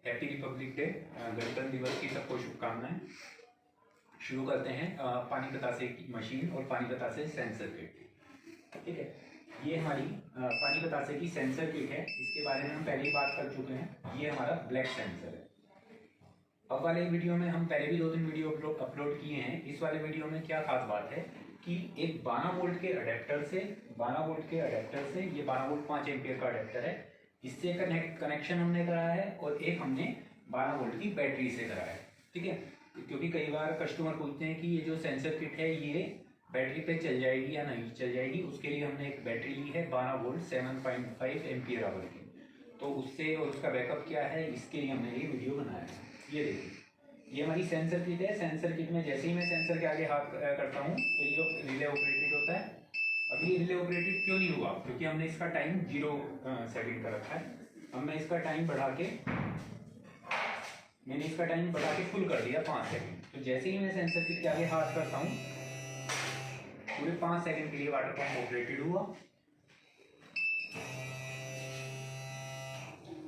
Happy Republic day, गणतंत्र दिवस की सबको शुभकामनाएं। शुरू करते हैं पानी बतासे की मशीन और पानी बतासे सेंसर किट। ठीक है, ये हमारी पानी बतासे की सेंसर किट है। इसके बारे में हम पहले ही बात कर चुके हैं। ये हमारा ब्लैक सेंसर है। अब वाले वीडियो में हम पहले भी 2-3 वीडियो अपलोड किए हैं। इस वाले वीडियो में क्या खास बात है कि एक 12 वोल्ट के अडेप्टर से ये 12 वोल्ट 5 एम्पियर का अडेप्टर है, इससे कनेक्शन हमने कराया है और एक हमने 12 वोल्ट की बैटरी से कराया है। ठीक है, क्योंकि कई बार कस्टमर पूछते हैं कि ये जो सेंसर किट है ये बैटरी पे चल जाएगी या नहीं चल जाएगी। उसके लिए हमने एक बैटरी ली है 12 वोल्ट 7.5 एम्पियर आवर की, तो उससे और उसका बैकअप क्या है इसके लिए हमने ये वीडियो बनाया है। ये देखिए, ये हमारी सेंसर किट है। सेंसर किट में जैसे ही मैं सेंसर के आगे हाथ करता हूँ तो ये रिले ऑपरेटेड होता है। अभी ये रिले ऑपरेटेड क्यों नहीं हुआ? क्योंकि हमने इसका टाइम 0 सेकंड का रखा है। अब मैं इसका टाइम बढ़ा के फुल कर दिया 5 सेकंड। तो जैसे ही मैं सेंसर किट के आगे हाथ करता हूँ पूरे 5 सेकंड के लिए वाटर पंप ऑपरेटेड हुआ।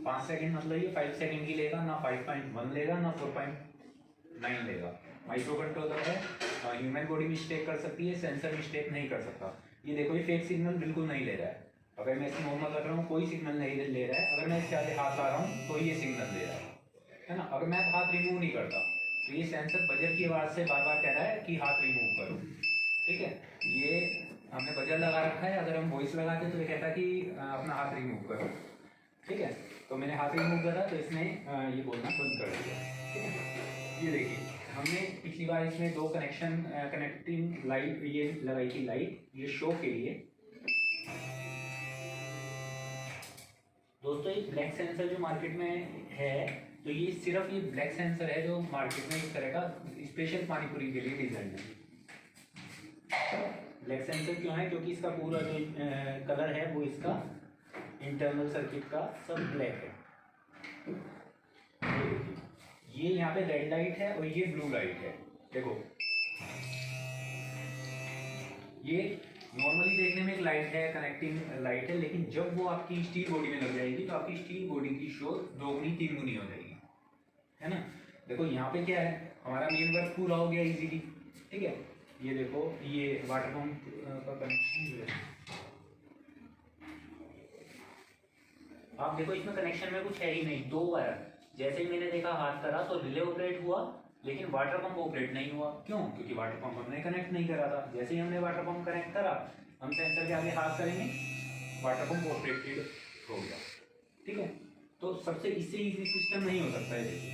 5 सेकंड मतलब ये 5 सेकंड की लेगा ना, 5.1 लेगा ना 4.9 लेगा। माइक्रो कंट्रोलर है, ह्यूमन बॉडी मिस्टेक कर सकती है, सेंसर मिस्टेक नहीं कर सकता। ये देखो, ये फेक सिग्नल बिल्कुल नहीं ले रहा है। अगर मैं इसे नॉर्मल कर रहा हूँ कोई सिग्नल नहीं ले रहा है। अगर मैं इसके आगे हाथ ला रहा हूँ तो ये सिग्नल दे रहा है ना। अगर मैं हाथ रिमूव नहीं करता तो ये सेंसर बजर की आवाज़ से बार बार कह रहा है कि हाथ रिमूव करो। ठीक है, ये हमने बजर लगा रखा है। अगर हम वॉइस लगाते तो ये कहता कि अपना हाथ रिमूव करो। ठीक है, तो मैंने हाथ रिमूव करा तो इसने ये बोलना बंद कर दिया। ठीक है, ये देखिए, हमने पिछली बार इसमें 2 कनेक्टिंग लाइट ये लगाई थी, लाइट ये शो के लिए। दोस्तों, ये ब्लैक सेंसर जो मार्केट में है, तो ये सिर्फ ये ब्लैक सेंसर है जो मार्केट में इस तरह का स्पेशल पानीपुरी के लिए डिजाइन है। ब्लैक सेंसर क्यों है? क्योंकि इसका पूरा जो कलर है वो इसका इंटरनल सर्किट का सब ब्लैक है। ये यहाँ पे रेड लाइट है और ये ब्लू लाइट है। देखो, ये नॉर्मली देखने में एक लाइट है, कनेक्टिंग लाइट है, लेकिन जब वो आपकी स्टील बॉडी में लग जाएगी तो आपकी स्टील बॉडी की शो 2 गुनी 3 गुनी हो जाएगी, है ना। देखो, यहाँ पे क्या है, हमारा मेन वर्क पूरा हो गया इजीली। ठीक है, ये देखो, ये वाटर पंप का कनेक्शन जो है, आप देखो इसमें कनेक्शन में कुछ है ही नहीं। 2 वायर, जैसे ही मैंने देखा हाथ करा तो रिले ऑपरेट हुआ लेकिन वाटर पंप ऑपरेट नहीं हुआ। क्यों? क्योंकि वाटर पंप हमने कनेक्ट नहीं करा था। जैसे ही हमने वाटर पंप कनेक्ट करा, हम सेंसर के आगे हाथ करेंगे, वाटर पंप ऑपरेटेड हो गया। ठीक है, तो सबसे इससे इजी सिस्टम नहीं हो सकता है। देखिए,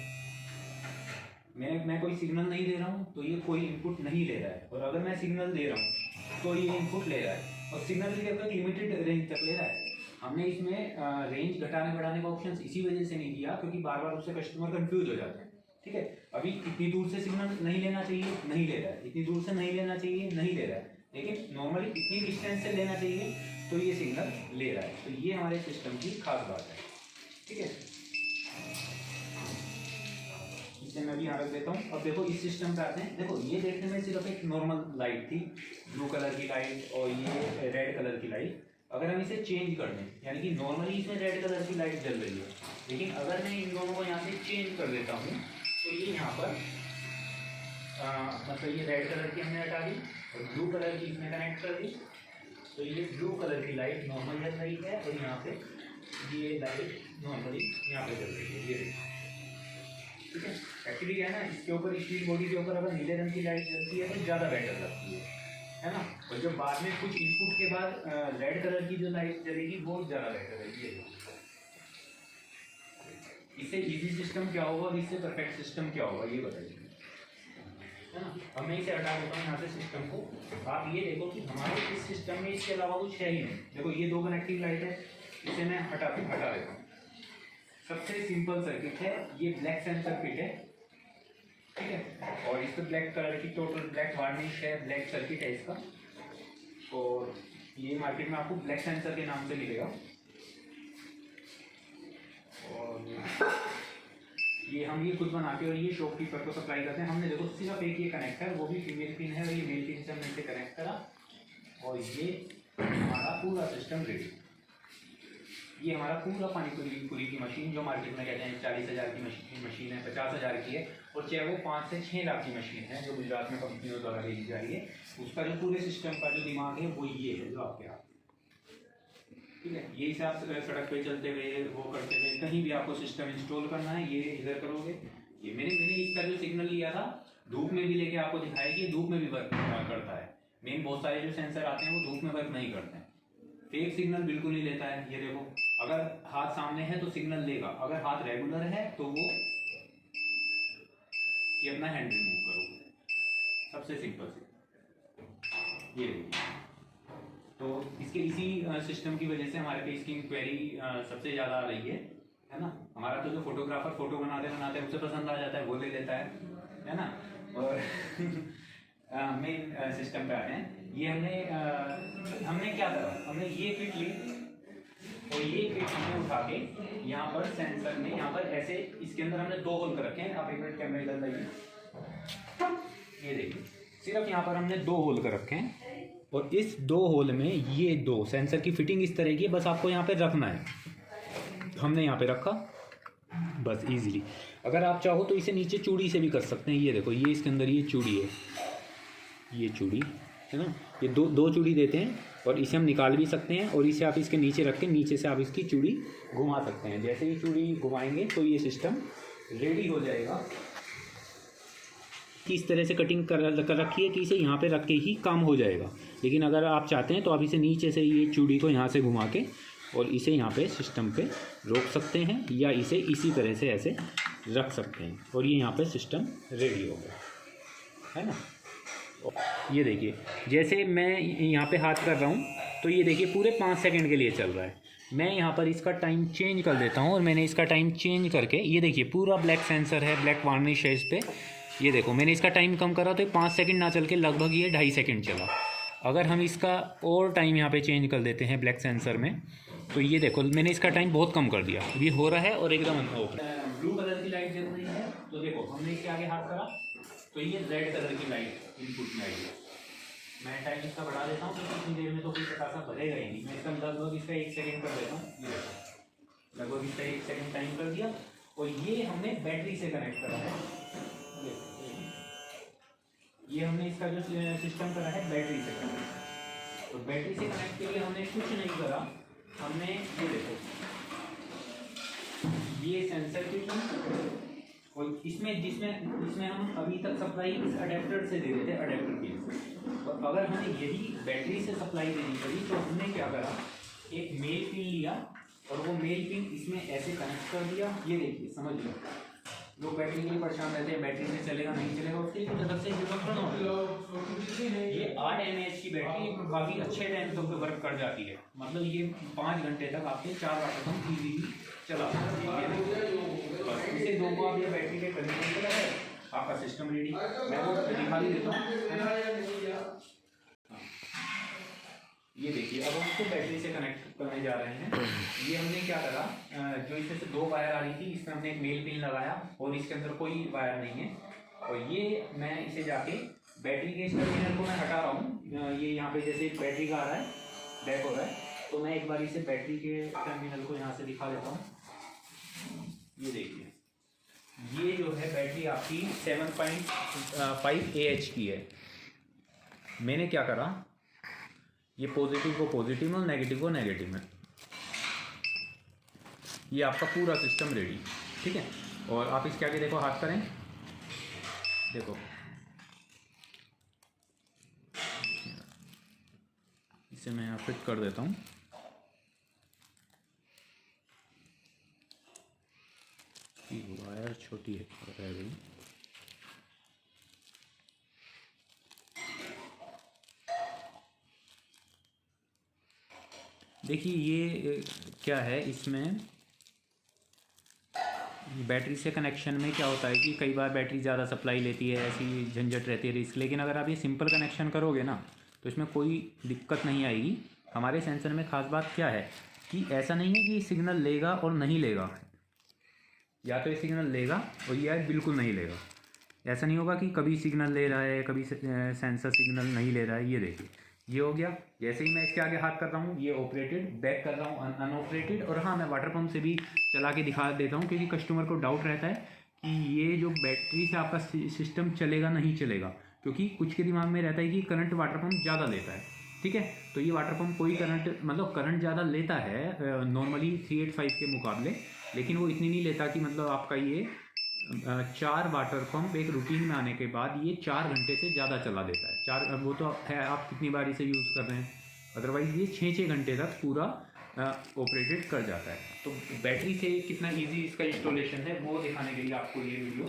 मैं कोई सिग्नल नहीं दे रहा हूँ तो ये कोई इनपुट नहीं ले रहा है, और अगर मैं सिग्नल दे रहा हूँ तो ये इनपुट ले रहा है, और सिग्नल भी एक लिमिटेड रेंज तक ले रहा है। हमने इसमें रेंज घटाने बढ़ाने का ऑप्शन इसी वजह से नहीं दिया क्योंकि बार बार उससे कस्टमर कंफ्यूज हो जाते हैं। ठीक है, अभी इतनी दूर से सिग्नल नहीं लेना चाहिए, नहीं ले रहा है, इतनी दूर से नहीं लेना चाहिए, नहीं ले रहा है, लेकिन नॉर्मली इतनी डिस्टेंस से लेना चाहिए तो ये सिग्नल ले रहा है। तो ये हमारे सिस्टम की खास बात है। ठीक है, इसे मैं भी यहाँ रख देता हूँ। अब देखो, इस सिस्टम पे आते हैं। देखो, ये देखने में सिर्फ एक नॉर्मल लाइट थी, ब्लू कलर की लाइट और ये रेड कलर की लाइट। अगर हम इसे चेंज कर दें, यानी कि नॉर्मली इसमें रेड कलर की लाइट जल रही है, लेकिन अगर मैं इन दोनों को यहाँ से चेंज कर देता हूँ तो ये यहाँ पर मतलब ये रेड कलर की हमने हटा दी और ब्लू कलर की इसमें कनेक्ट कर दी, तो ये ब्लू कलर की लाइट नॉर्मल जल रही है और यहाँ पे ये लाइट नॉर्मली यहाँ पे जल रही है। ये देखिए, ठीक है। एक्चुअली क्या है ना, इसके ऊपर स्टील बॉडी के ऊपर अगर नीले रंग की लाइट जलती है तो ज़्यादा बेटर लगती है ना। और जब बाद में कुछ इनपुट के बाद रेड कलर की जो लाइट जलेगी वो ज़्यादा बेटर है। ये इससे इजी सिस्टम क्या होगा और इससे परफेक्ट सिस्टम क्या होगा ये बताइए, है ना। अब मैं इसे हटा देता हूँ यहाँ से सिस्टम को। आप ये देखो कि हमारे इस सिस्टम में इसके अलावा कुछ है ही नहीं। देखो, ये 2 कनेक्टिंग लाइट है, इसे मैं हटा देता हूँ। सबसे सिंपल सर्किट है, ये ब्लैक सेंसर किट है। ठीक है, और इस पर ब्लैक कलर की टोटल ब्लैक वार्निश है, ब्लैक सर्किट है इसका, और ये मार्केट में आपको ब्लैक सेंसर के नाम से मिलेगा। और ये हम ये खुद बना के और ये शॉपकीपर को सप्लाई करते हैं। हमने देखो सिर्फ एक ये कनेक्टर, वो भी फीमेल पिन है और ये मेल पिन से हमने इसे कनेक्ट करा और ये हमारा पूरा सिस्टम रेडी। ये हमारा पूरा पानी पूरी की मशीन, जो मार्केट में कहते हैं 40,000 की मशीन है, 50,000 की है, और चाहे वो 5 से 6 लाख की मशीन है जो गुजरात में कंपनियों द्वारा भेजी जा रही है, उसका जो पूरे सिस्टम का जो दिमाग है वो ये है जो आपके हाथ में, ठीक है। यही से आप सड़क पे चलते हुए वो करते हुए कहीं भी आपको सिस्टम इंस्टॉल करना है, ये इधर करोगे। ये मैंने इसका जो सिग्नल लिया था धूप में भी लेके आपको दिखाया कि धूप में भी वर्क करता है। मेन बहुत सारे जो सेंसर आते हैं वो धूप में वर्क नहीं करते हैं, फेक सिग्नल बिल्कुल नहीं लेता है। ये देखो, अगर हाथ सामने है तो सिग्नल लेगा, अगर हाथ रेगुलर है तो वो कि अपना हैंड रिमूव करो, सबसे सिंपल से ये देखिए। तो इसके इसी सिस्टम की वजह से हमारे पे इसकी इंक्वायरी सबसे ज़्यादा आ रही है ना। हमारा तो जो फोटोग्राफर फोटो बनाते बनाते उसे पसंद आ जाता है, वो ले लेता है ना। और मेन सिस्टम पे आते हैं। ये हमने क्या करा, हमने ये किट ली और ये किट हमने उठा के यहाँ पर सेंसर में यहाँ पर ऐसे इसके अंदर हमने 2 होल कर रखे हैं। आप एक मिनट कैमरा इधर लाइए, ये देखिए, सिर्फ यहाँ पर हमने 2 होल कर रखे हैं और इस 2 होल में ये 2 सेंसर की फिटिंग इस तरह की है, बस आपको यहाँ पे रखना है। हमने यहाँ पे रखा बस इजीली। अगर आप चाहो तो इसे नीचे चूड़ी से भी कर सकते हैं। ये देखो, ये इसके अंदर ये चूड़ी है, ये चूड़ी है ना, ये दो चूड़ी देते हैं और इसे हम निकाल भी सकते हैं और इसे आप इसके नीचे रख के नीचे से आप इसकी चूड़ी घुमा सकते हैं। जैसे ही चूड़ी घुमाएंगे तो ये सिस्टम रेडी हो जाएगा। कि इस तरह से कटिंग कर रखी है कि इसे यहाँ पे रख के ही काम हो जाएगा। लेकिन अगर आप चाहते हैं तो आप इसे नीचे से ये चूड़ी को यहाँ से घुमा के और इसे यहाँ पे सिस्टम पे रोक सकते हैं या इसे इसी तरह से ऐसे रख सकते हैं और ये यहाँ पे सिस्टम रेडी हो गया, है ना। ये देखिए, जैसे मैं यहाँ पे हाथ कर रहा हूँ तो ये देखिए पूरे 5 सेकंड के लिए चल रहा है। मैं यहाँ पर इसका टाइम चेंज कर देता हूँ और मैंने इसका टाइम चेंज करके, ये देखिए पूरा ब्लैक सेंसर है, ब्लैक वार्निश है इस पर। ये देखो, मैंने इसका टाइम कम करा तो ये 5 सेकंड ना चल के लगभग ये 2.5 सेकंड चला। अगर हम इसका और टाइम यहाँ पे चेंज कर देते हैं ब्लैक सेंसर में तो ये देखो, मैंने इसका टाइम बहुत कम कर दिया, अभी हो रहा है और एकदम ब्लू कलर की लाइट जल रही है। तो देखो, हमने इसके आगे हाथ करा तो ये रेड कलर की लाइट इनपुट में आई है। मैं टाइम इसका बढ़ा देता हूँ क्योंकि इतनी देर में तो कोई पटाखा भरेगा ही नहीं। मैं इसका लगभग इसका 1 सेकंड कर देता हूँ। ये देखो, लगभग इसका 1 सेकंड टाइम कर दिया और ये हमने बैटरी से कनेक्ट करा है। ये हमने इसका जो सिस्टम करा है बैटरी से कनेक्ट, तो बैटरी से कनेक्ट के लिए हमने कुछ नहीं करा। हमने ये देखो, ये सेंसर की और इसमें हम अभी तक सप्लाई इस अडेप्टर से दे रहे थे, अडेप्टर पिन। और अगर हमें यही बैटरी से सप्लाई देनी पड़ी तो हमने क्या करा, एक मेल पिन लिया और वो मेल पिन इसमें ऐसे कनेक्ट कर दिया। ये देखिए, समझ लो, लोग बैटरी के लिए परेशान रहते हैं, बैटरी से चलेगा नहीं चलेगा, उसके लिए कुछ अलग से ये 8 mAh की बैटरी काफ़ी अच्छे टाइम तक वर्क कर जाती है। मतलब ये 5 घंटे तक आपके 4 वाटर हम इजीली चला सकते हैं। इसे 2 को आप ये बैटरी के कनेक्ट कर है, आपका सिस्टम रेडी। मैं वो दिखा भी देता हूँ। ये देखिए, अब हम इसको बैटरी से कनेक्ट करने जा रहे हैं। ये हमने क्या करा, जो इसमें से 2 वायर आ रही थी, इसमें हमने एक मेल पिन लगाया और इसके अंदर कोई वायर नहीं है। और ये मैं इसे जाके बैटरी के इस टर्मिनल को मैं हटा रहा हूँ। ये यहाँ पे जैसे बैटरी का आ रहा है, बैक हो रहा है, तो मैं एक बार इसे बैटरी के टर्मिनल को यहाँ से दिखा देता हूँ। ये देखिए, ये जो है बैटरी आपकी 7.5 AH की है। मैंने क्या करा, ये पॉजिटिव को पॉजिटिव में और नेगेटिव को नेगेटिव में, ये आपका पूरा सिस्टम रेडी, ठीक है। और आप इसके आगे देखो, हाथ करें, देखो इसे मैं यहाँ फिट कर देता हूँ। वायर छोटी है गई। देखिए, ये क्या है, इसमें बैटरी से कनेक्शन में क्या होता है कि कई बार बैटरी ज़्यादा सप्लाई लेती है, ऐसी झंझट रहती है, रिस्क। लेकिन अगर आप ये सिंपल कनेक्शन करोगे ना तो इसमें कोई दिक्कत नहीं आएगी। हमारे सेंसर में ख़ास बात क्या है कि ऐसा नहीं है कि सिग्नल लेगा और नहीं लेगा, या तो ये सिग्नल लेगा और ये बिल्कुल नहीं लेगा। ऐसा नहीं होगा कि कभी सिग्नल ले रहा है, कभी सेंसर सिग्नल नहीं ले रहा है। ये देखिए, ये हो गया। जैसे ही मैं इसके आगे हाथ कर रहा हूँ ये ऑपरेटेड, बैक कर रहा हूँ अनऑपरेटेड। और हाँ, मैं वाटर पंप से भी चला के दिखा देता हूँ क्योंकि कस्टमर को डाउट रहता है कि ये जो बैटरी से आपका सिस्टम चलेगा नहीं चलेगा, क्योंकि कुछ के दिमाग में रहता है कि करंट वाटर पंप ज़्यादा लेता है। ठीक है, तो ये वाटर पंप कोई करंट मतलब करंट ज़्यादा लेता है नॉर्मली 385 के मुकाबले, लेकिन वो इतनी नहीं लेता कि मतलब आपका ये 4 वाटर पंप एक रूटीन में आने के बाद ये 4 घंटे से ज़्यादा चला देता है। 4 वो तो है आप कितनी बार इसे यूज़ कर रहे हैं, अदरवाइज़ ये 6 घंटे तक पूरा ऑपरेटेड कर जाता है। तो बैटरी से कितना इजी इसका इंस्टॉलेशन है वो दिखाने के लिए आपको ये वीडियो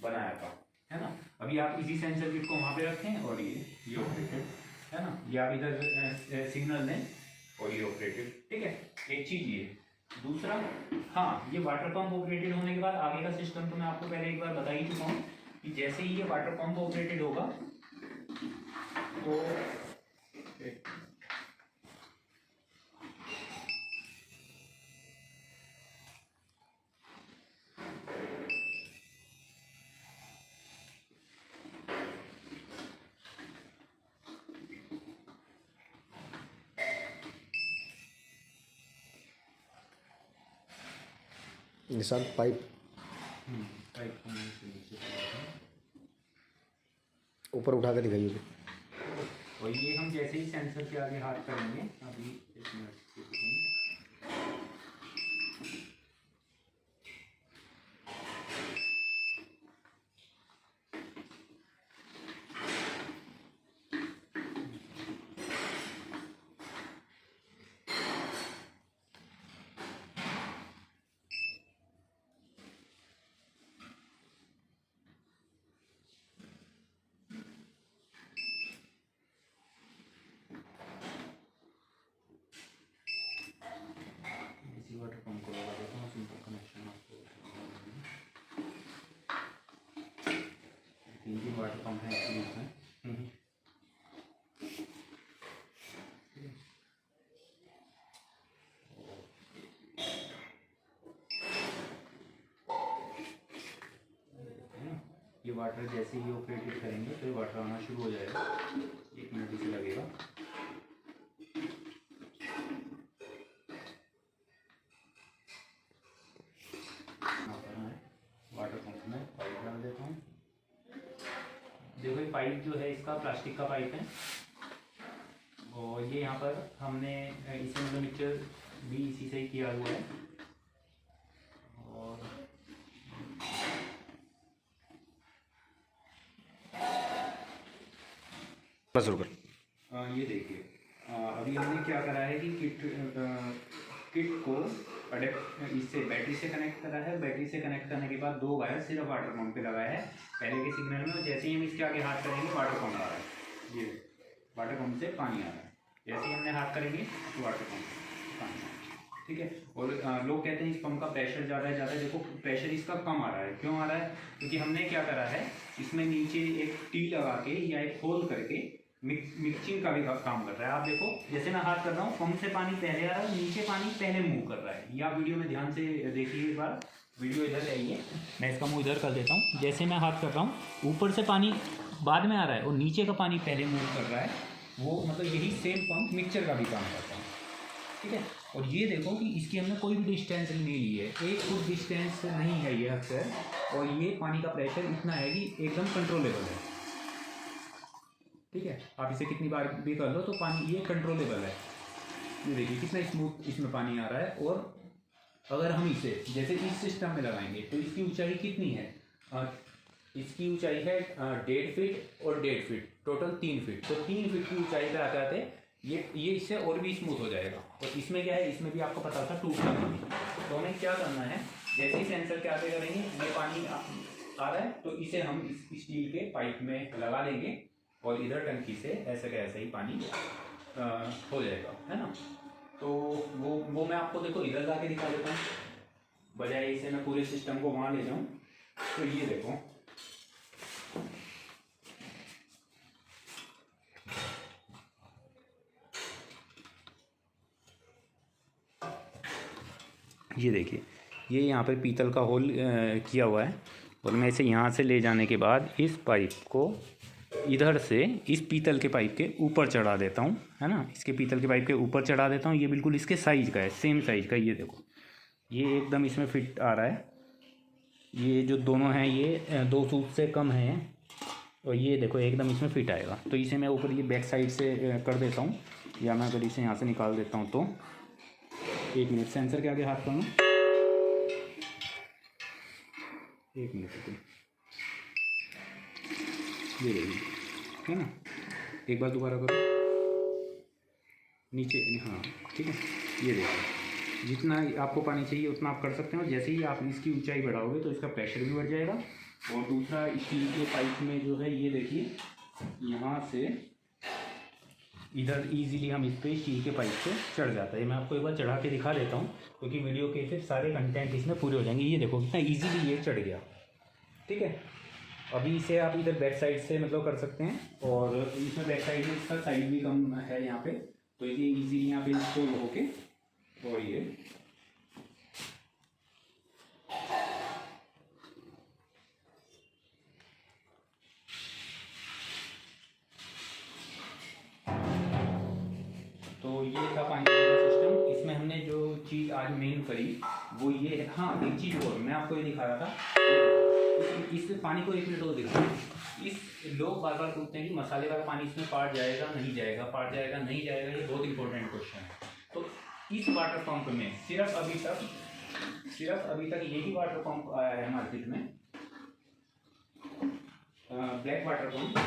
बनाया था, है ना। अभी आप इजी सेंसर किट को वहाँ पे रखें और ये ऑपरेटेड, है ना। ये आप इधर सिग्नल दें और ये ऑपरेटेड, ठीक है। एक चीज़ ये, दूसरा हाँ, ये वाटर पंप ऑपरेटेड होने के बाद आगे का सिस्टम तो मैं आपको पहले एक बार बता ही चुका हूँ कि जैसे ही ये वाटर पंप ऑपरेटेड होगा तो निशान पाइप ऊपर उठा के दिखाइए। और ये हम जैसे ही सेंसर के आगे हाथ करेंगे, अभी एक मिनट वाटर पंप को लगा देता हूँ, सिंपल कनेक्शन आपको तीन वाटर पंप है एक्चुअली इसमें। ये वाटर जैसे ही ऑपरेटेड करेंगे तो ये वाटर आना शुरू हो जाएगा, 1 मिनट इसे लगेगा। वाटर पंप में पाइप डाल देता हूँ। देखो ये पाइप जो है इसका प्लास्टिक का पाइप है और ये यहाँ पर हमने इसे मतलब मिक्सचर भी इसी से ही किया हुआ है। और बस रुकर ये देखिए, अभी हमने क्या करा है कि किट को अडेप्ट इससे बैटरी से कनेक्ट करा है। बैटरी से कनेक्ट करने के बाद 2 वायर सिर्फ वाटर पंप पे लगाया है पहले के सिग्नल में। जैसे ही हम इसके आगे हाथ करेंगे वाटर पंप आ रहा है, ये वाटर पंप से पानी आ रहा है। जैसे ही हमने हाथ करेंगे तो वाटर पंप पानी आ रहा है, ठीक है। और लोग कहते हैं इस पंप का प्रेशर ज़्यादा है, ज़्यादा है। देखो प्रेशर इसका कम आ रहा है। क्यों आ रहा है? क्योंकि हमने क्या करा है, इसमें नीचे एक टी लगा के या एक होल करके मिक्सिंग का भी काम कर रहा है। आप देखो जैसे मैं हाथ कर रहा हूँ, पंप से पानी पहले आ रहा है, नीचे पानी पहले मूव कर रहा है। ये आप वीडियो में ध्यान से देखिए एक बार। वीडियो इधर आइए, मैं इसका मुँह इधर कर देता हूँ। जैसे मैं हाथ कर रहा हूँ, ऊपर से पानी बाद में आ रहा है और नीचे का पानी पहले मूव कर रहा है। वो मतलब यही सेम पंप मिक्सचर का भी काम करता है, ठीक है। और ये देखो कि इसकी हमने कोई भी डिस्टेंस नहीं ली है, 1 फुट डिस्टेंस नहीं है ये अक्सर। और ये पानी का प्रेशर इतना है कि एकदम कंट्रोलेबल है, ठीक है। आप इसे कितनी बार भी कर लो तो पानी ये कंट्रोलेबल है। ये देखिए कितना स्मूथ इसमें पानी आ रहा है। और अगर हम इसे जैसे इस सिस्टम में लगाएंगे तो इसकी ऊंचाई कितनी है? इसकी ऊंचाई है 1.5 फीट और 1.5 फीट, टोटल 3 फीट। तो 3 फीट की ऊंचाई पे आते आते ये इससे और भी स्मूथ हो जाएगा। और इसमें क्या है, इसमें भी आपको पता था टूटना नहीं। तो हमें क्या करना है, जैसे ही सेंसर के आगे करेंगे ये पानी आ रहा है तो इसे हम इस स्टील के पाइप में लगा देंगे और इधर टंकी से ऐसे का ऐसे ही पानी हो जाएगा, है ना। तो वो मैं आपको देखो इधर ला के दिखा देता हूँ, बजाय इसे मैं पूरे सिस्टम को वहाँ ले जाऊँ। तो ये देखो, ये देखिए ये यहाँ पर पीतल का होल किया हुआ है। और मैं इसे यहाँ से ले जाने के बाद इस पाइप को इधर से इस पीतल के पाइप के ऊपर चढ़ा देता हूँ, है ना, इसके पीतल के पाइप के ऊपर चढ़ा देता हूँ। ये बिल्कुल इसके साइज़ का है, सेम साइज़ का। ये देखो, ये एकदम इसमें फिट आ रहा है। ये जो दोनों हैं ये 2 सूत से कम हैं, और ये देखो एकदम इसमें फिट आएगा। तो इसे मैं ऊपर ये बैक साइड से कर देता हूँ, या मैं अगर इसे यहाँ से निकाल देता हूँ तो 1 मिनट, सेंसर के आगे हाथ करूँ, 1 मिनट रुको। ये देखिए, है ना, एक बार दोबारा करो, नीचे, हाँ ठीक है। ये देखो, जितना आपको पानी चाहिए उतना आप कर सकते हो। जैसे ही आप इसकी ऊंचाई बढ़ाओगे तो इसका प्रेशर भी बढ़ जाएगा। और दूसरा, स्टील के पाइप में जो है ये देखिए, यहाँ से इधर इजीली हम इस पर स्टील के पाइप से चढ़ जाता है। मैं आपको एक बार चढ़ा के दिखा देता हूँ, क्योंकि वीडियो के फिर सारे कंटेंट इसमें पूरे हो जाएंगे। ये देखो कितना ईजीली ये चढ़ गया, ठीक है। अभी इसे आप इधर बैक साइड से मतलब कर सकते हैं, और इसमें बैक साइड में इसका साइड भी कम है यहाँ पे, तो ये इजीली यहाँ पे इंस्टॉल होके, और ये तो ये था पानी का सिस्टम। इसमें हमने जो चीज़ आज मेन करी वो ये है। हाँ, एक चीज़ और मैं आपको ये दिखा रहा था, इस पानी को 1 मिनट और दिखा। इस लोग बार बार पूछते हैं कि मसाले वाला पानी इसमें पाट जाएगा नहीं जाएगा, पाट जाएगा नहीं जाएगा। ये बहुत इंपॉर्टेंट क्वेश्चन है। तो इस वाटर पंप में सिर्फ अभी तक यही वाटर पंप आया है मार्केट में, ब्लैक वाटर पंप,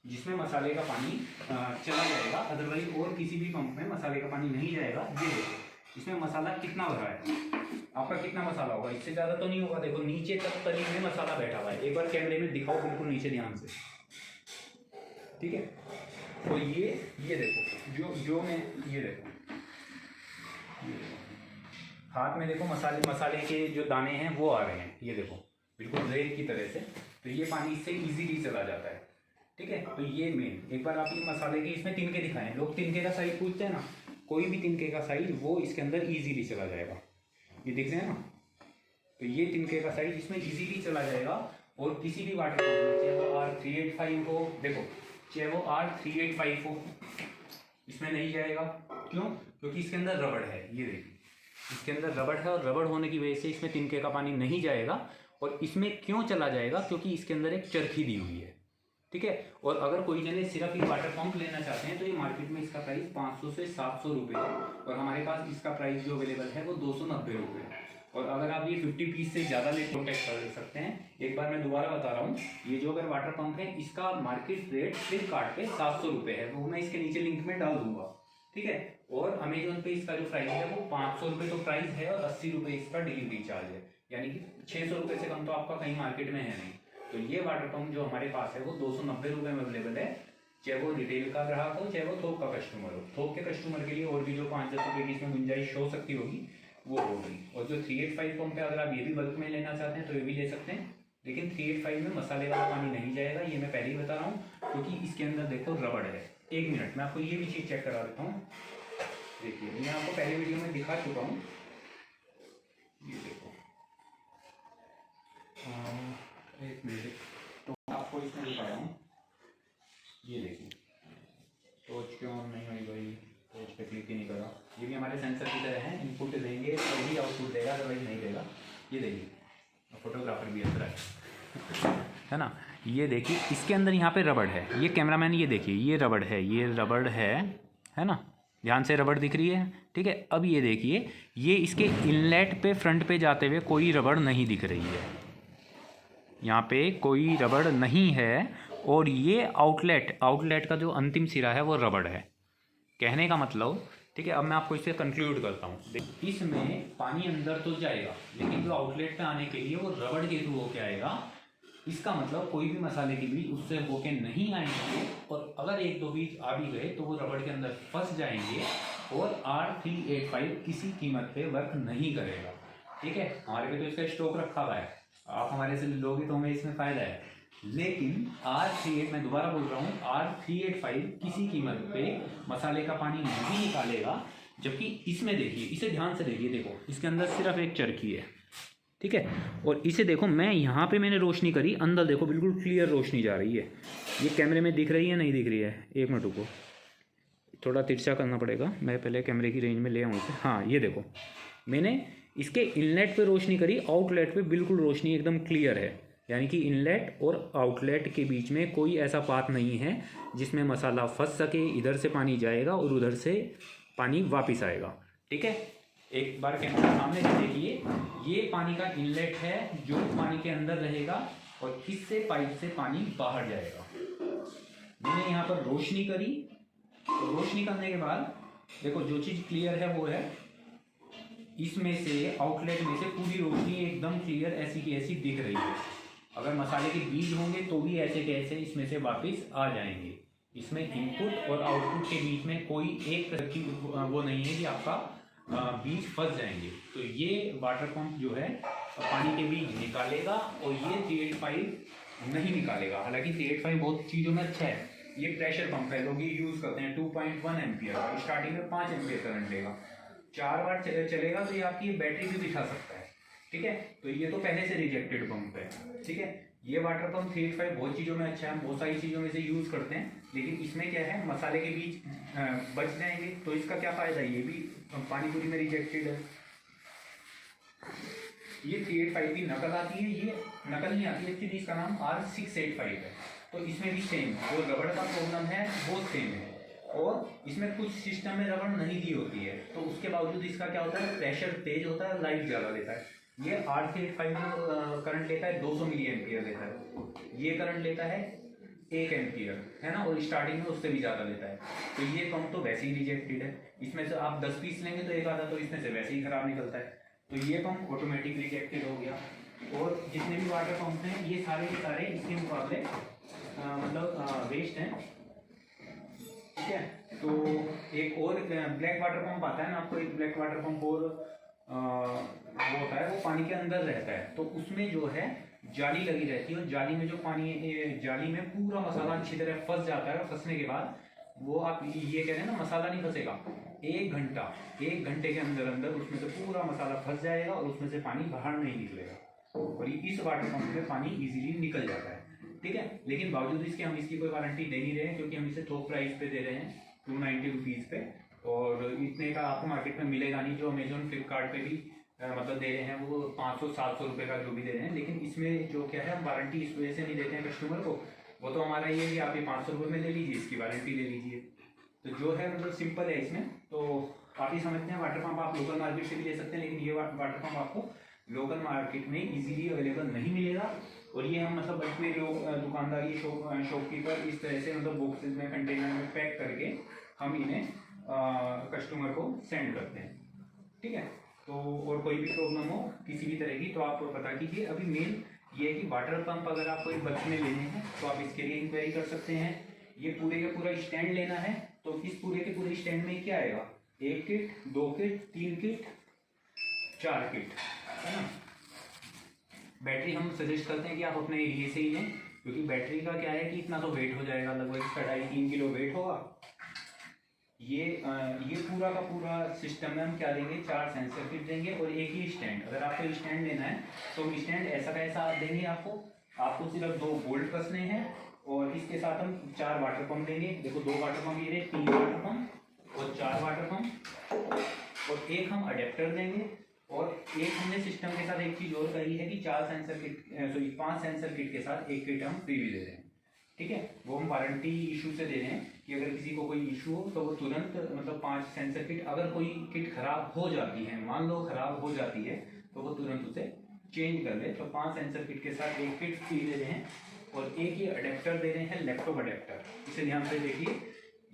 जिसमें मसाले का पानी चला जाएगा। अदरवाइज और किसी भी पंप में मसाले का पानी नहीं जाएगा। ये देखो इसमें मसाला कितना भरा है, आपका कितना मसाला होगा, इससे ज़्यादा तो नहीं होगा। देखो नीचे तक तली में मसाला बैठा हुआ है। एक बार कैमरे में दिखाओ बिल्कुल नीचे ध्यान से, ठीक है। तो ये देखो, जो मैं ये देखो हाथ में देखो, मसाले के जो दाने हैं वो आ रहे हैं। ये देखो बिल्कुल रेत की तरह से। तो ये पानी इससे इजीली चला जाता है, ठीक है। तो ये मेन, एक बार आप ये मसाले के इसमें तिनके दिखाएं। लोग तिनके का साइज पूछते हैं ना, कोई भी तिनके का साइज वो इसके अंदर इजीली चला जाएगा। ये दिख रहे हैं ना, तो ये तिनके का साइज इसमें इजीली चला जाएगा। और किसी भी वाटर पंप में, चाहे वो R385 हो, देखो चाहे वो R385 हो, इसमें नहीं जाएगा। क्यों? क्योंकि इसके अंदर रबड़ है। ये देखिए इसके अंदर रबड़ है, और रबड़ होने की वजह से इसमें तिनके का पानी नहीं जाएगा। और इसमें क्यों चला जाएगा? क्योंकि इसके अंदर एक चरखी दी हुई है, ठीक है। और अगर कोई जने सिर्फ ये वाटर पंप लेना चाहते हैं तो ये मार्केट में इसका प्राइस 500 से 700 रुपये है, और हमारे पास इसका प्राइस जो अवेलेबल है वो 290 रुपये है। और अगर आप ये 50 पीस से ज़्यादा ले कॉन्टेक्ट कर सकते हैं। एक बार मैं दोबारा बता रहा हूँ, ये जो अगर वाटर पंप है इसका मार्केट रेट फ्लिपकार्ट पे 700 रुपये है, वो मैं इसके नीचे लिंक में डाल दूंगा, ठीक है। और अमेजोन पे इसका जो प्राइस है वो 500 रुपये तो प्राइस है, और 80 रुपये इसका डिलीवरी चार्ज है। यानी कि 600 रुपये से कम तो आपका कहीं मार्केट में है नहीं। तो ये वाटर पंप जो हमारे पास है वो 290 रुपये में अवेलेबल है, चाहे वो रिटेल का ग्राहक हो चाहे वो थोक का कस्टमर हो। थोक के कस्टमर के लिए और भी जो 5-10 रुपये की इसमें गुंजाइश हो सकती होगी वो होगी। और जो 385 पंप है, अगर आप ये भी बल्क में लेना चाहते हैं तो ये भी ले सकते हैं, लेकिन 385 में मसाले वाला पानी नहीं जाएगा, ये मैं पहले ही बता रहा हूँ, क्योंकि इसके अंदर देखो रबड़ है। 1 मिनट मैं आपको ये भी चीज़ चेक करा देता हूँ। देखिए मैं आपको पहले वीडियो में दिखा चुका हूँ, ये देखो 1 मिनट, तो आपको इसमें दिखाया हूँ। ये देखिए टॉर्च क्यों नहीं हुई भाई, टॉर्च पे क्लिक ही नहीं करा। ये भी हमारे सेंसर की तरह है, इनपुट देंगे तभी आउटपुट देगा, अदरवाइज नहीं देगा। ये देखिए फोटोग्राफर भी अंदर है ना। ये देखिए इसके अंदर यहाँ पे रबड़ है। ये कैमरामैन ये देखिए, ये रबड़ है, ये रबड़ है ना, ध्यान से रबड़ दिख रही है, ठीक है। अब ये देखिए, ये इसके इनलेट पे फ्रंट पे जाते हुए कोई रबड़ नहीं दिख रही है, यहाँ पे कोई रबड़ नहीं है। और ये आउटलेट का जो अंतिम सिरा है वो रबड़ है, कहने का मतलब, ठीक है। अब मैं आपको इसे कंक्लूड करता हूँ। इसमें पानी अंदर तो जाएगा, लेकिन जो आउटलेट पे आने के लिए वो रबड़ के थ्रू होके आएगा। इसका मतलब कोई भी मसाले के बीज उससे होके नहीं आएंगे, और अगर 1-2 बीज आ भी गए तो वो रबड़ के अंदर फंस जाएंगे, और R385 किसी कीमत पे वर्क नहीं करेगा, ठीक है। हमारे पे तो इसका स्टॉक रखा हुआ है, आप हमारे से लोगे तो हमें इसमें फ़ायदा है। लेकिन R38, मैं दोबारा बोल रहा हूँ, R385 किसी कीमत पे मसाले का पानी नहीं निकालेगा। जबकि इसमें देखिए, इसे ध्यान से देखिए, देखो इसके अंदर सिर्फ एक चरखी है, ठीक है। और इसे देखो, मैं यहाँ पे मैंने रोशनी करी, अंदर देखो बिल्कुल क्लियर रोशनी जा रही है। ये कैमरे में दिख रही है नहीं दिख रही है, एक मिनट रुको, थोड़ा तिरछा करना पड़ेगा, मैं पहले कैमरे की रेंज में ले आऊँ इसे। हाँ ये देखो, मैंने इसके इनलेट पे रोशनी करी, आउटलेट पे बिल्कुल रोशनी एकदम क्लियर है। यानी कि इनलेट और आउटलेट के बीच में कोई ऐसा पाथ नहीं है जिसमें मसाला फंस सके, इधर से पानी जाएगा और उधर से पानी वापस आएगा। ठीक है, एक बार कैमरा सामने से देखिए, ये पानी का इनलेट है जो पानी के अंदर रहेगा और इससे पाइप से पानी बाहर जाएगा। मैंने यहाँ पर रोशनी करी, तो रोशनी करने के बाद देखो जो चीज़ क्लियर है वो है, इसमें से आउटलेट में से पूरी रोशनी एकदम क्लियर ऐसी की ऐसी दिख रही है। अगर मसाले के बीज होंगे तो भी ऐसे के ऐसे इसमें से वापस आ जाएंगे। इसमें इनपुट और आउटपुट के बीच में कोई एक तरह की वो नहीं है कि आपका बीज फंस जाएंगे। तो ये वाटर पंप जो है पानी के बीज निकालेगा और ये 385 नहीं निकालेगा। हालांकि 385 बहुत चीज़ों में अच्छा है। ये प्रेशर पंप है, लोग ये यूज़ करते हैं 2.1 एम्पियर का, स्टार्टिंग में 5 एम्पियर करंट लेगा, 4 बार चलेगा तो ये आपकी बैटरी भी दिखा सकता है। ठीक है, तो ये तो पहले से रिजेक्टेड पंप है। ठीक है, ये वाटर पंप 385 बहुत चीज़ों में अच्छा है, बहुत सारी चीज़ों में से यूज़ करते हैं, लेकिन इसमें क्या है, मसाले के बीच बच जाएंगे तो इसका क्या फ़ायदा है। ये भी पानी पूरी में रिजेक्टेड है। ये 385 की नकल आती है, ये नकल नहीं आती है एक्चुअली, इसका नाम R685 है। तो इसमें भी सेम, जो रबड़ का प्रॉब्लम है वो सेम है, और इसमें कुछ सिस्टम में रबड़ नहीं दी होती है, तो उसके बावजूद इसका क्या होता है, प्रेशर तेज होता है, लाइट ज़्यादा लेता है। ये R385 करंट लेता है 200 मिली एम्पियर लेता है, ये करंट लेता है 1 एम्पियर, है ना, और स्टार्टिंग में उससे भी ज़्यादा लेता है। तो ये पंप तो वैसे ही रिजेक्टेड है। इसमें से आप 10 पीस लेंगे तो एक आधा तो इसमें से वैसे ही खराब निकलता है। तो ये पंप ऑटोमेटिक रिजेक्टेड हो गया। और जितने भी वाटर पंप हैं ये सारे के सारे इसके मुकाबले मतलब वेस्ट हैं। ठीक है, तो एक और ब्लैक वाटर पंप आता है ना, आपको एक ब्लैक वाटर पंप और वो होता है, वो पानी के अंदर रहता है। तो उसमें जो है जाली लगी रहती है, और जाली में जो पानी, जाली में पूरा मसाला अच्छी तरह फंस जाता है, और फंसने के बाद वो आप ये कह रहे हैं ना मसाला नहीं फंसेगा, 1 घंटे के अंदर अंदर उसमें से पूरा मसाला फंस जाएगा और उसमें से पानी बाहर नहीं निकलेगा। और इस वाटर पंप में पानी इजीली निकल जाता है। ठीक है, लेकिन बावजूद इसके हम इसकी कोई वारंटी दे नहीं रहे हैं, क्योंकि हम इसे थोक प्राइस पे दे रहे हैं 290 रुपीज़ पे, और इतने का आपको मार्केट में मिलेगा नहीं। जो अमेजोन फ्लिपकार्ट पे भी मतलब दे रहे हैं वो 500-700 रुपये का जो भी दे रहे हैं, लेकिन इसमें जो क्या है, हम वारंटी इस वजह से नहीं देते हैं कस्टमर को। वो तो हमारा ये है कि आप ये 500 रुपये में ले लीजिए, इसकी वारंटी ले लीजिए। तो जो है मतलब सिंपल है इसमें। तो आप ही समझते हैं, वाटर पंप आप लोकल मार्केट से भी ले सकते हैं, लेकिन ये वाटर पंप आपको लोकल मार्केट में इजीली अवेलेबल नहीं मिलेगा। और ये हम मतलब बड़े लोग दुकानदार, ये शॉपकीपर इस तरह से मतलब बॉक्सेस में, कंटेनर में पैक करके हम इन्हें कस्टमर को सेंड करते हैं। ठीक है, तो और कोई भी प्रॉब्लम हो किसी भी तरह की तो आप पता कीजिए। अभी मेन ये है कि वाटर पंप अगर आपको एक बल्क में लेने हैं तो आप इसके लिए इंक्वायरी कर सकते हैं। ये पूरे का पूरा स्टैंड लेना है तो इस पूरे के पूरे स्टैंड में क्या आएगा, 1 किट, 2 किट, 3 किट, 4 किट, है ना। बैटरी हम सजेस्ट करते हैं कि आप अपने एरिए से ही लें, क्योंकि बैटरी का क्या है कि इतना तो वेट हो जाएगा, लगभग इसका 2.5-3 किलो वेट होगा। ये पूरा का पूरा सिस्टम में हम क्या देंगे, 4 सेंसर किट देंगे और एक ही स्टैंड। अगर आपको स्टैंड लेना है तो स्टैंड ऐसा का ऐसा देंगे आपको सिर्फ 2 बोल्ट कसने हैं, और इसके साथ हम 4 वाटर पंप देंगे। देखो 2 वाटर पंप ये रहे, 3 वाटर पंप और 4 वाटर पंप, और एक हम अडेप्टर देंगे। और एक हमने सिस्टम के साथ एक चीज़ और करी है कि 5 सेंसर किट के साथ एक किट हम फ्री भी दे रहे हैं। ठीक है, वो हम वारंटी इशू से दे रहे हैं कि अगर किसी को कोई इशू हो तो वो तुरंत मतलब 5 सेंसर किट, अगर कोई किट खराब हो जाती है, मान लो खराब हो जाती है, तो वो तुरंत उसे चेंज कर ले। तो 5 सेंसर किट के साथ एक किट फ्री दे रहे हैं, और एक ही अडेप्टर दे रहे हैं, लैपटॉप अडेप्टर। इसे ध्यान से देखिए,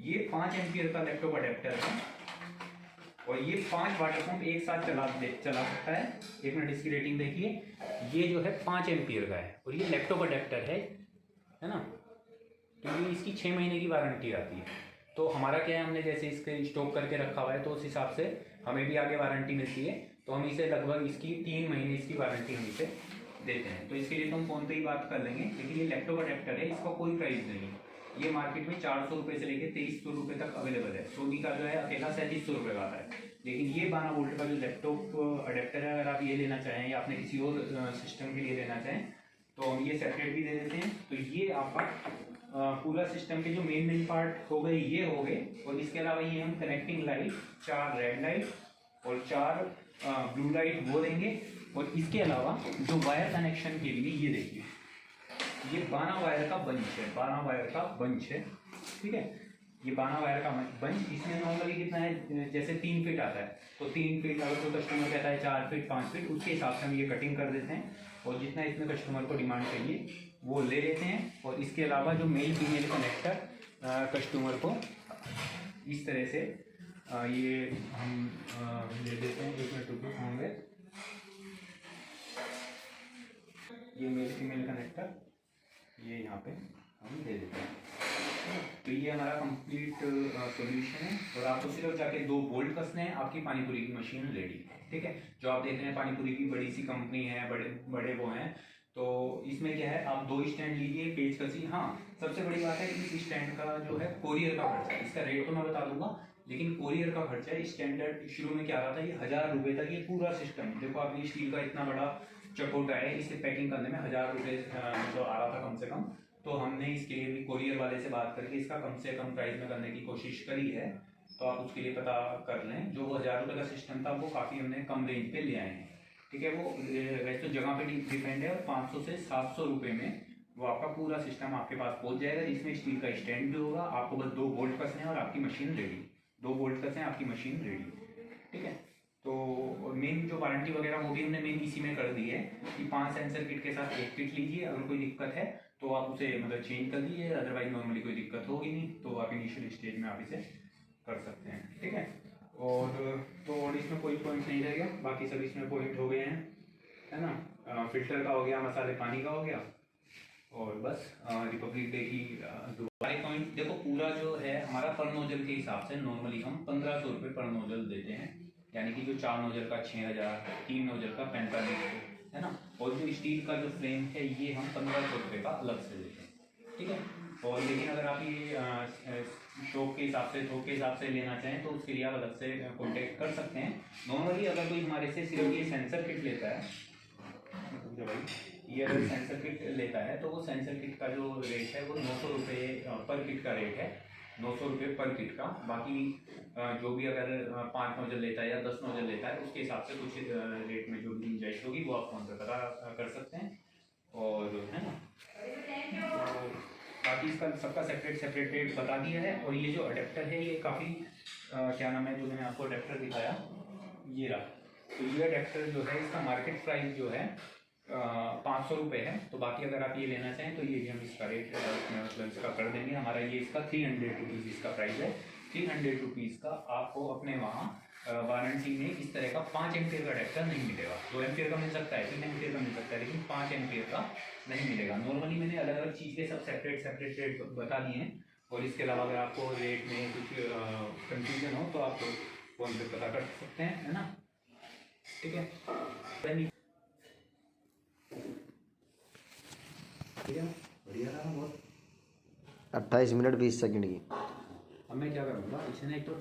ये 5 एम्पियर का लैपटॉप अडेप्टर है, और ये 5 वाटर पंप एक साथ चला सकता है। 1 मिनट इसकी रेटिंग देखिए, ये जो है 5 एम्पियर का है, और ये लैपटॉप अडेप्टर है ना। तो ये इसकी 6 महीने की वारंटी आती है। तो हमारा क्या है, हमने जैसे इसके स्टॉक करके रखा हुआ है, तो उस हिसाब से हमें भी आगे वारंटी मिलती है। तो हम इसे लगभग इसकी 3 महीने इसकी वारंटी हम इसे देते हैं। तो इसके लिए तो हम फ़ोन पे ही बात कर लेंगे, लेकिन ये लैपटॉप अडेप्टर है, इसका कोई प्राइस नहीं है। ये मार्केट में 400 रुपये से लेकर 2300 रुपये तक अवेलेबल है। सोनी का जो है अकेला 3700 रुपये का आता है। लेकिन ये 12 वोल्ट का जो लैपटॉप अडेप्टर है, अगर आप ये लेना चाहें या अपने किसी और सिस्टम के लिए लेना चाहें तो हम ये सेपरेट भी दे देते हैं। तो ये आपका पूरा सिस्टम के जो मेन पार्ट हो गए ये हो गए, और इसके अलावा ये हम कनेक्टिंग लाइट 4 रेड लाइट और 4 ब्लू लाइट वो देंगे। और इसके अलावा जो वायर कनेक्शन के लिए ये देखिए, ये 12 वायर का बंच है, 12 वायर का बंच है, ठीक है। ये 12 वायर का बंच, इसमें नॉर्मली कितना है, जैसे 3 फीट आता है तो 3 फीट, अगर कोई कस्टमर कहता है 4 फीट 5 फीट, उसके हिसाब से हम ये कटिंग कर देते हैं और जितना इसमें कस्टमर को डिमांड चाहिए वो ले लेते हैं। और इसके अलावा जो मेल फीमेल कनेक्टर कस्टमर को इस तरह से ये हम ले देते हैं। इसमें 2 होंगे, ये मेल फीमेल कनेक्टर ये यहाँ पे हम दे देते हैं। तो ये हमारा कंप्लीट सॉल्यूशन है। और आपको सिर्फ जाके 2 बोल्ट कसने हैं, आपकी पानीपुरी की मशीन रेडी है, ठीक है। जो आप देख रहे हैं पानीपुरी की बड़ी सी कंपनी है, बड़े बड़े वो हैं, तो इसमें क्या है, आप 2 स्टैंड लीजिए, पेज कसी। हाँ, सबसे बड़ी बात है इस स्टैंड का जो है कोरियर का खर्चा, इसका रेट तो मैं बता दूंगा, लेकिन कोरियर का खर्चा है। स्टैंडर्ड शुरू में क्या रहा था, ये 1000 रुपये तक ये पूरा सिस्टम, देखो आप ये स्टील का इतना बड़ा चकोटा है, इसे पैकिंग करने में 1000 रुपये जो आ रहा था कम से कम। तो हमने इसके लिए भी कोरियर वाले से बात करके इसका कम से कम प्राइस में करने की कोशिश करी है। तो आप उसके लिए पता कर लें, जो 1000 रुपये का सिस्टम था वो काफ़ी हमने कम रेंज पे ले आए हैं, ठीक है। वो वैसे तो जगह पे डिपेंड है, और 500 से 700 रुपये में वो आपका पूरा सिस्टम आपके पास पहुंच जाएगा, जिसमें स्टील का स्टैंड भी होगा। आपको बस 2 बोल्ट कसने हैं और आपकी मशीन रेडी, 2 बोल्ट कसने आपकी मशीन रेडी, ठीक है। तो मेन जो वारंटी वगैरह वो भी हमने मेन इसी में कर दी है कि 5 सेंसर किट के साथ 1 किट लीजिए, अगर कोई दिक्कत है तो आप उसे मतलब चेंज कर दीजिए, अदरवाइज नॉर्मली कोई दिक्कत होगी नहीं, तो आप इनिशियल स्टेज में आप इसे कर सकते हैं, ठीक है। और इसमें कोई पॉइंट नहीं रहेगा, बाकी सब इसमें पॉइंट हो गए हैं, है ना। फिल्टर का हो गया, मसाले पानी का हो गया, और बस रिपब्लिक डे की सारे पॉइंट देखो। पूरा जो है हमारा पर नोजल के हिसाब से नॉर्मली हम 1500 रुपये पर नोजल देते हैं, यानी कि जो 4 नोजल का 6000, 3 नोजल का 4500, है ना। और जो स्टील का जो फ्रेम है ये हम 1500 रुपये का अलग से देते हैं, ठीक है। और लेकिन अगर आप ये शॉप के हिसाब से, थोक के हिसाब से लेना चाहें तो उसके लिए आप अलग से कॉन्टेक्ट कर सकते हैं। नॉर्मली अगर कोई हमारे से सिर्फ ये सेंसर किट लेता है, ये अगर सेंसर किट लेता है तो वो सेंसर किट का जो रेट है वो 900 रुपये पर किट का रेट है, 900 रुपये पर किट का। बाकी जो भी अगर 5 नोजल लेता है या 10 नोजल लेता है उसके हिसाब से कुछ रेट में जो भी गुंजाइश होगी वो आप फोन पर पता कर सकते हैं, और है ना। तो बाकी इसका सबका सेपरेट रेट बता दिया है। और ये जो अडेप्टर है ये काफ़ी क्या नाम है, जो मैंने आपको अडेप्टर दिखाया ये रहा, तो ये अडेप्टर जो है इसका मार्केट प्राइस जो है 500 रुपये है। तो बाकी अगर आप ये लेना चाहें तो ये भी हम इसका रेट मतलब इसका कर देंगे। हमारा ये इसका 300 रुपीज़ इसका प्राइस है। 300 रुपीज़ का आपको अपने वहाँ वारंटी में इस तरह का 5 एम्पियर का अडेप्टर नहीं मिलेगा। 2 एम्पियर का मिल सकता है, 3 एम्पियर का मिल सकता है, लेकिन 5 एम्पियर का नहीं मिलेगा। नॉर्मली मैंने अलग अलग चीज़ के सब सेपरेट रेट बता दिए हैं। और इसके अलावा अगर आपको रेट में कुछ कंफ्यूजन हो तो आप फोन पे पता कर सकते हैं, है ना, ठीक है। बढ़िया रहा बहुत। 28 मिनट 20 सेकंड की। अब मैं क्या करूँगा, इसने एक तो